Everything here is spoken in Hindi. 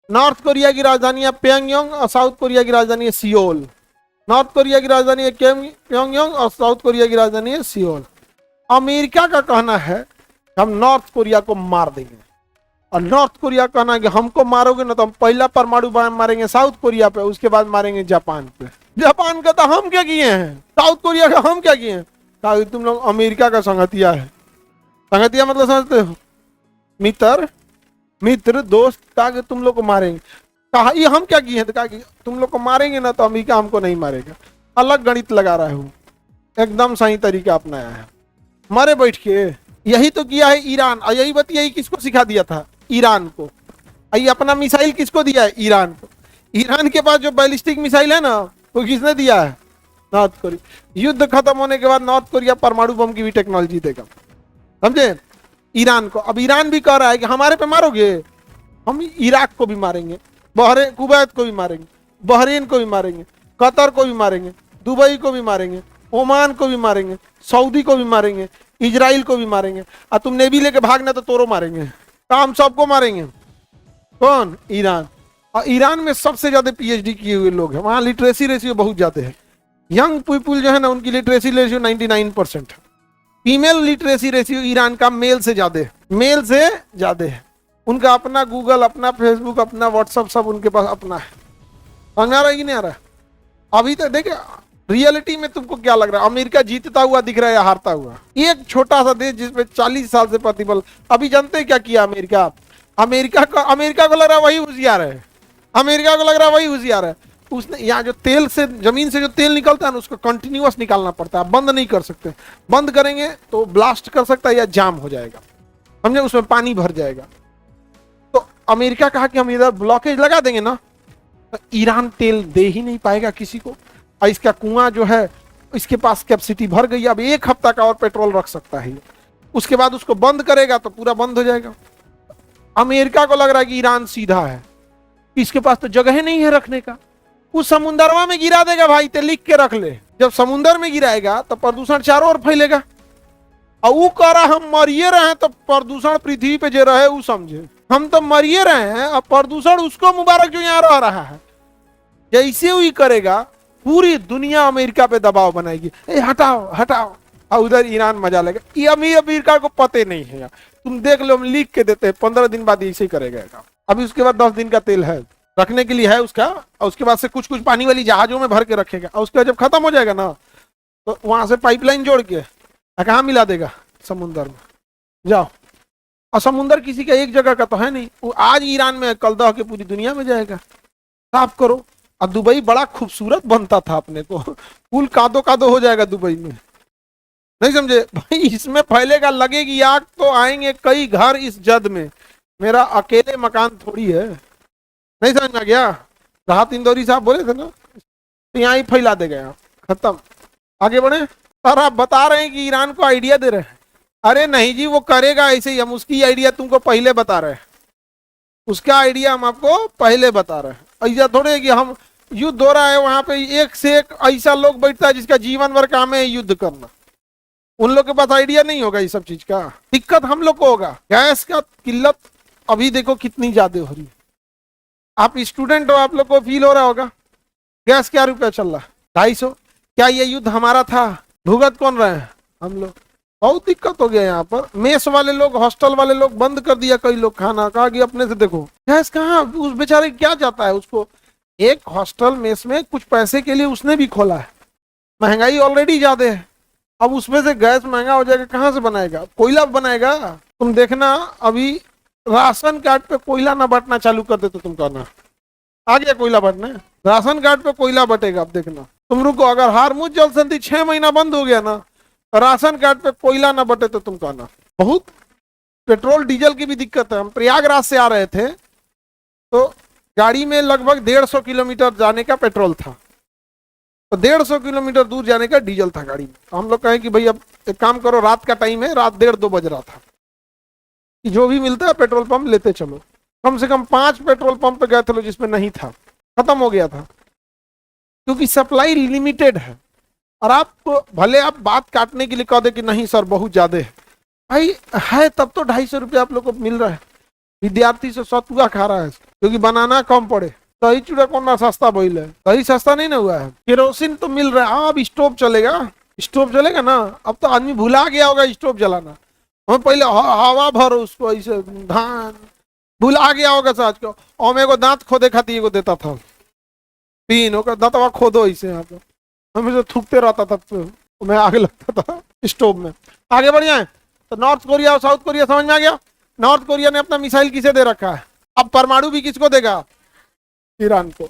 नॉर्थ कोरिया की राजधानी है प्योंगयांग और साउथ कोरिया की राजधानी है सियोल। नॉर्थ कोरिया की राजधानी है प्योंगयांग और साउथ कोरिया की राजधानी है सियोल। अमेरिका का कहना है हम नॉर्थ कोरिया को मार देंगे, और नॉर्थ कोरिया कहना है कि हमको मारोगे ना तो हम पहला परमाणु बम मारेंगे साउथ कोरिया पे, उसके बाद मारेंगे जापान पे। जापान का तो हम क्या किए हैं, साउथ कोरिया का हम क्या किए हैं? ताकि तुम लोग अमेरिका का संगतिया है। संगतिया मतलब समझते हो, मित्र, मित्र दोस्त, ताकि तुम लोग को मारेंगे। कहा ये हम क्या किए हैं, तो कहा कि तुम लोग को मारेंगे ना तो अमेरिका हमको नहीं मारेगा। अलग गणित लगा रहा हूँ, एकदम सही तरीका अपनाया है, मारे बैठ के। यही तो किया है ईरान, और यही बात यही किसको सिखा दिया था, ईरान को। ये अपना मिसाइल किसको दिया है, ईरान को। ईरान के पास जो बैलिस्टिक मिसाइल है ना, वो किसने दिया है, नॉर्थ कोरिया। युद्ध खत्म होने के बाद नॉर्थ कोरिया परमाणु बम की भी टेक्नोलॉजी देगा, समझे, ईरान को। अब ईरान भी कह रहा है कि हमारे पे मारोगे, हम इराक को भी मारेंगे, कुवैत को भी मारेंगे, बहरीन को भी मारेंगे, कतर को भी मारेंगे, दुबई को भी मारेंगे, ओमान को भी मारेंगे, सऊदी को भी मारेंगे, इजराइल को भी मारेंगे। और तुम नेवी लेके भागना तो तोरो मारेंगे, तो हम सबको मारेंगे। कौन, ईरान। और ईरान में सबसे ज्यादा पीएचडी किए हुए लोग हैं, वहां लिटरेसी रेशियो बहुत ज्यादा है। यंग पीपुल जो है ना, उनकी लिटरेसी रेशियो 99% है। फीमेल लिटरेसी रेशियो ईरान का मेल से ज्यादा है, मेल से ज्यादा है। उनका अपना गूगल, अपना फेसबुक, अपना व्हाट्सअप, सब उनके पास अपना है। समझ आ रहा है कि नहीं आ रहा है? अभी तक देखे रियलिटी में तुमको क्या लग रहा है, अमेरिका जीतता हुआ दिख रहा है या हारता हुआ? एक छोटा सा देश जिसमें 40 साल से प्रतिबल। अभी जानते हैं क्या किया अमेरिका? अमेरिका को लग रहा है वही होशियार है, अमेरिका को लग रहा है वही होशियार है। उसने यहाँ जो तेल से, जमीन से जो तेल निकलता है ना, उसको कंटिन्यूअस निकालना पड़ता है, बंद नहीं कर सकते। बंद करेंगे तो ब्लास्ट कर सकता है या जाम हो जाएगा, समझे, उसमें पानी भर जाएगा। तो अमेरिका कहा कि हम इधर ब्लॉकेज लगा देंगे ना, तो ईरान तेल दे ही नहीं पाएगा किसी को। और इसका कुआं जो है, इसके पास कैपेसिटी भर गई, अब 1 हफ्ता का और पेट्रोल रख सकता है। उसके बाद उसको बंद करेगा तो पूरा बंद हो जाएगा। अमेरिका को लग रहा है कि ईरान सीधा है, इसके पास तो जगह ही नहीं है रखने का, उस समुंदरवा में गिरा देगा भाई, ते लिख के रख ले। जब समुंदर में गिराएगा तो प्रदूषण चारों ओर फैलेगा। और वो कह रहा हम मरिए रहे हैं तो प्रदूषण पृथ्वी पे जो रहे वो समझे, हम तो मरिए रहे हैं, अब प्रदूषण उसको मुबारक जो यहाँ रह रहा है। जैसे वही करेगा, पूरी दुनिया अमेरिका पे दबाव बनाएगी, ए हटाओ हटाओ, और उधर ईरान मजा लेगा। ये अमेरिका को पते नहीं है, तुम देख लो, हम लिख के देते हैं, 15 दिन बाद ऐसे ही करेगा। अभी उसके बाद 10 दिन का तेल है रखने के लिए है उसका, और उसके बाद से कुछ कुछ पानी वाली जहाजों में भर के रखेगा। और उसके बाद जब खत्म हो जाएगा ना, तो वहां से पाइपलाइन जोड़ के कहाँ मिला देगा, समुन्द्र में। जाओ, और समुन्द्र किसी का एक जगह का तो है नहीं, वो आज ईरान में, कल दह के पूरी दुनिया में जाएगा। साफ करो। और दुबई बड़ा खूबसूरत बनता था अपने को, फुल कादो कादो हो जाएगा दुबई में, नहीं समझे भाई? इसमें फैलेगा, लगेगी आग तो आएंगे कई घर इस जद में, मेरा अकेले मकान थोड़ी है। नहीं समझ में आ गया? राहत इंदौरी साहब बोले थे ना, तो यहाँ ही फैला देगा, यहाँ खत्म। आगे बढ़े। सर आप बता रहे हैं कि ईरान को आइडिया दे रहे हैं। अरे नहीं जी, वो करेगा ऐसे ही, हम उसकी आइडिया तुमको पहले बता रहे हैं, उसका आइडिया हम आपको पहले बता रहे हैं। ऐसा थोड़े कि हम युद्ध हो रहा है वहां पे एक से एक ऐसा लोग बैठता है जिसका जीवन भर काम है युद्ध करना, उन लोग के पास आइडिया नहीं होगा ये सब चीज का। दिक्कत हम लोग को होगा। गैस का किल्लत अभी देखो कितनी ज्यादा हो रही है। आप स्टूडेंट हो, आप लोग को फील हो रहा होगा। गैस क्या रुपया चल रहा है, 250। क्या ये युद्ध हमारा था? भुगत कौन रहे हैं? हम लोग। बहुत दिक्कत हो गया यहाँ पर। मेस वाले लोग, हॉस्टल वाले लोग बंद कर दिया कई लोग खाना, कहा कि अपने से देखो। गैस कहाँ, उस बेचारे क्या जाता है उसको। एक हॉस्टल मेस में कुछ पैसे के लिए उसने भी खोला है, महंगाई ऑलरेडी ज्यादा है, अब उसमें से गैस महंगा हो जाएगा, कहाँ से बनाएगा? कोयला बनाएगा। तुम देखना, अभी राशन कार्ड पे कोयला ना बंटना चालू कर दे तो तुम कहना आ गया कोयला बंटने। राशन कार्ड पे कोयला बटेगा, अब देखना तुम रुको। अगर हारमुज जल संधि 6 महीना बंद हो गया ना, राशन कार्ड पे कोयला ना बटे तो तुम कहना। बहुत पेट्रोल डीजल की भी दिक्कत है। हम प्रयागराज से आ रहे थे तो गाड़ी में लगभग 150 किलोमीटर जाने का पेट्रोल था, तो 150 किलोमीटर दूर जाने का डीजल था गाड़ी में। तो हम लोग कहें कि भाई अब एक काम करो, रात का टाइम है, रात 1:30-2 बज रहा था, कि जो भी मिलता है पेट्रोल पंप लेते चलो। कम से कम 5 पेट्रोल पंप पे गए थे जिसमें नहीं था, खत्म हो गया था, क्योंकि सप्लाई लिमिटेड है। और आप भले आप बात काटने के लिए कह दे कि नहीं सर बहुत ज्यादा है, भाई है तब तो 250 रुपया आप लोग को मिल रहा है। विद्यार्थी से सतुआ खा रहा है क्योंकि बनाना कम पड़े। दही चूड़ा कौन ना सस्ता बोल है, दही सस्ता नहीं ना हुआ है। केरोसिन तो मिल रहा है, अब स्टोव चलेगा, स्टोव चलेगा ना। अब तो आदमी भुला गया होगा स्टोव जलाना। हम पहले हवा भरो उसको ऐसे धान, भुला गया होगा साज को। और मेरे को दांत खोदे खाती को देता था पीन होकर, दांतवा खोदो ऐसे यहाँ पे, हमें तो थूकते रहता था तो मैं आगे लगता था स्टोव में। आगे बढ़ जाए तो नॉर्थ कोरिया और साउथ कोरिया समझ में आ गया। नॉर्थ कोरिया ने अपना मिसाइल किसे दे रखा है, अब परमाणु भी किसको देगा, ईरान को।